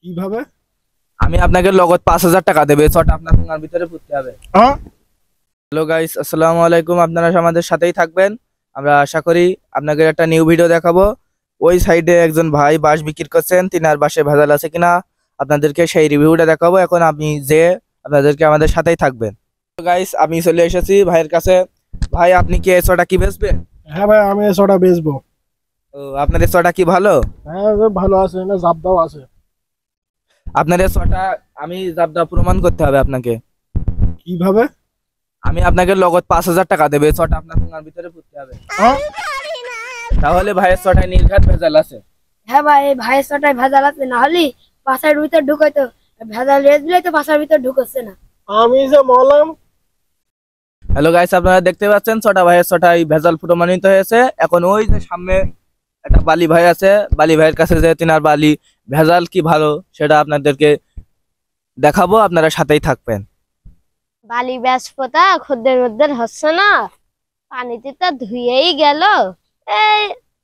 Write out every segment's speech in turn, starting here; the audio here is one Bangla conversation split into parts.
কিভাবে? আমি আপনাকে লগত 5,000 টাকা দেবে, ছটা আপনার ঠোঙার ভিতরে পুঁততে হবে। হ্যাঁ? হ্যালো গাইস, আসসালামু আলাইকুম। আপনারা আমাদের সাথেই থাকবেন। আমরা আশা করি আপনাকে একটা নিউ ভিডিও দেখাবো। ওই সাইডে একজন ভাই বাঁশ বিক্রি করছেন, তিনার বাঁশে ভেজাল আছে কিনা আপনাদেরকে সেই রিভিউটা দেখাবো। এখন আপনি যে আপনাদেরকে আমাদের সাথেই থাকবেন। তো গাইস, আমি চলে এসেছি ভাইয়ের কাছে। ভাই, আপনি কি এই ছটা কি বেচবেন? হ্যাঁ ভাই, আমি এসবটা বেচবো। ও, আপনার এই ছটা কি ভালো? হ্যাঁ ভালো আছে, না জাবদাও আছে। আপনার এই ছটা আমি জাবদা প্রমাণ করতে হবে আপনাকে। কিভাবে? আমি আপনাকে লগত 5,000 টাকা দেবে, ছটা আপনার ঠোঙার ভিতরে পুঁততে হবে। হ্যাঁ? তাহলে ভাইয়ের ছটায় নির্ঘাত ভেজাল আছে। হ্যাঁ ভাই, এই ভাইয়ের ছটায় ভেজাল আছে, না হলে পাশার ভিতর ঢুকাইতো। ভেজাল রেজ দিলে তো পাশার ভিতর ঢুকছে না। আমি যে মলাম। হ্যালো গাইস, আপনারা দেখতে পাচ্ছেন ছটা ভাইয়ের ছটাই ভেজাল প্রমাণিত হয়েছে। এখন ওই যে সামনে একটা বালি ভাই আছে, বালি ভাইয়ের কাছে যে তিনার বালি ভেজাল কি ভালো সেটা আপনাদেরকে দেখাবো, আপনারা সাথেই থাকবেন। বালি ব্যাসপোতা খদ্দের মদ্দের হচ্ছে না, পানিতে তো ধুয়েই গেল। এই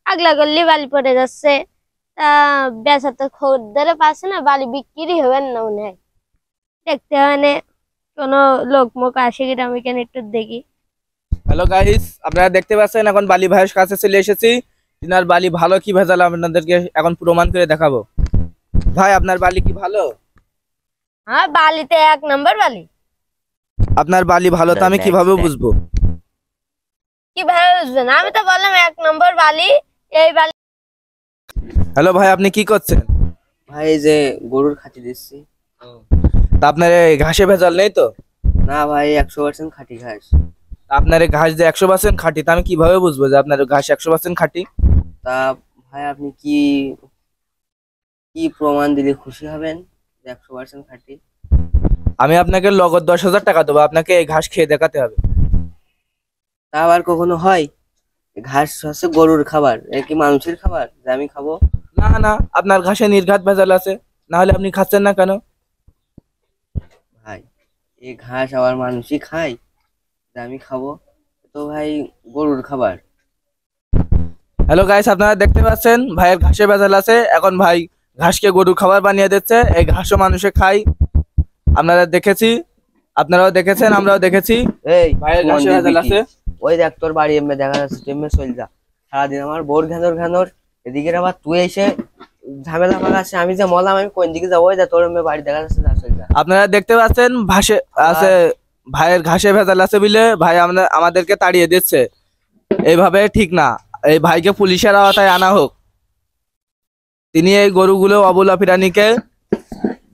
আগলা গল্লি বালি পড়ে যাচ্ছে, তা বেচা তো খদ্দের পাচ্ছে না, বালি বিক্রি হবে না মনে হয়। দেখতে হয় না কোনো লোক মুখ আসে কিনা, আমি কেন একটু দেখি। হ্যালো গাইস, আপনারা দেখতে পাচ্ছেন এখন বালি ভাইয়ের কাছে চলে এসেছি। তিনার বালি ভালো কি ভেজাল আপনাদেরকে এখন প্রমাণ করে দেখাবো। ভাই, আপনার বালি কি ভালো? হ্যাঁ, বালিতে 1 নম্বর বালি। আপনার বালি ভালো তো আমি কিভাবে বুঝবো? কিভাবে বুঝবেন? আমি তো বললাম 1 নম্বর বালি। এই বালি হ্যালো ভাই, আপনি কি করছেন? ভাই এই যে গরুর খাঁটি দিচ্ছি। তা আপনার এই ঘাসে ভেজাল নেই তো? না ভাই, 100% খাঁটি ঘাস। তা আপনার এই ঘাস যে 100% খাঁটি, তা আমি কিভাবে বুঝবো যে আপনার ঘাস 100% খাঁটি? তা ভাই আপনি কি কি প্রমাণ দিলে খুশি হবেন যে 100% খাঁটি? আমি আপনাকে লগত 10,000 টাকা দেবো, আপনাকে এই ঘাস খেয়ে দেখাতে হবে। তা আবার কখনো হয়? ঘাস হচ্ছে গরুর খাবার, এ কি মানুষের খাবার যে আমি খাবো? না না, আপনার ঘাসে নির্ঘাত ভেজাল আছে, না হলে আপনি খাচ্ছেন না কেন? ভাই, এই ঘাস আবার মানুষই খায় যে আমি খাবো? তো ভাই গরুর খাবার। হ্যালো গাইস, আপনারা দেখতে পাচ্ছেন ভাইয়ের ঘাসে ভেজাল আছে। এখন ভাই ঘাসকে গরুর খাবার বানিয়ে দিচ্ছে। এই ঘাসও মানুষে খায়, আপনারা দেখেছি, আপনারাও দেখেছেন, আমরাও দেখেছি। এই ভাইয়ের ঘাসে মন্দির ভেজাল বিকি, আছে। ওই দেখ তোর বাড়ি এমনি দেখা যাচ্ছে, তুই এমনি চল যা। সারাদিন আমার বোর ঘ্যানোর ঘ্যানোর, এদিকে আবার তুই এসে ঝামেলা পাকাচ্ছে। আমি যে মলাম, আমি কোন দিকে যাবো? ওই যা তোর এমনি বাড়ি দেখা যাচ্ছে, যা চল যা। আপনারা দেখতে পাচ্ছেন ভাসে আছে, ভাইয়ের ঘাসে ভেজাল আছে বলে ভাই আমাদেরকে তাড়িয়ে দিচ্ছে। এইভাবে ঠিক না, এই ভাইকে পুলিশের আওতায় আনা হোক। তিনি এই গরুগুলো অবলা প্রাণীকে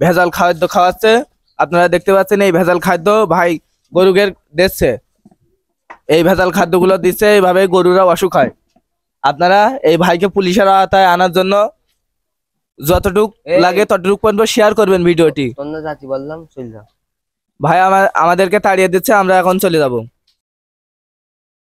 ভেজাল খাদ্য খাওয়াচ্ছে। আপনারা দেখতে পাচ্ছেন এই ভেজাল খাদ্য ভাই গরুকে দিচ্ছে, এই ভেজাল খাদ্যগুলো দিচ্ছে, এইভাবে গরুরা অসুখ হয়। আপনারা এই ভাইকে পুলিশের আওতায় আনার জন্য যতটুক লাগে ততটুক পর্যন্ত শেয়ার করবেন ভিডিওটি। তোর না জাতি বললাম, চল যা। ভাই আমাদেরকে তাড়িয়ে দিচ্ছে, আমরা এখন চলে যাব।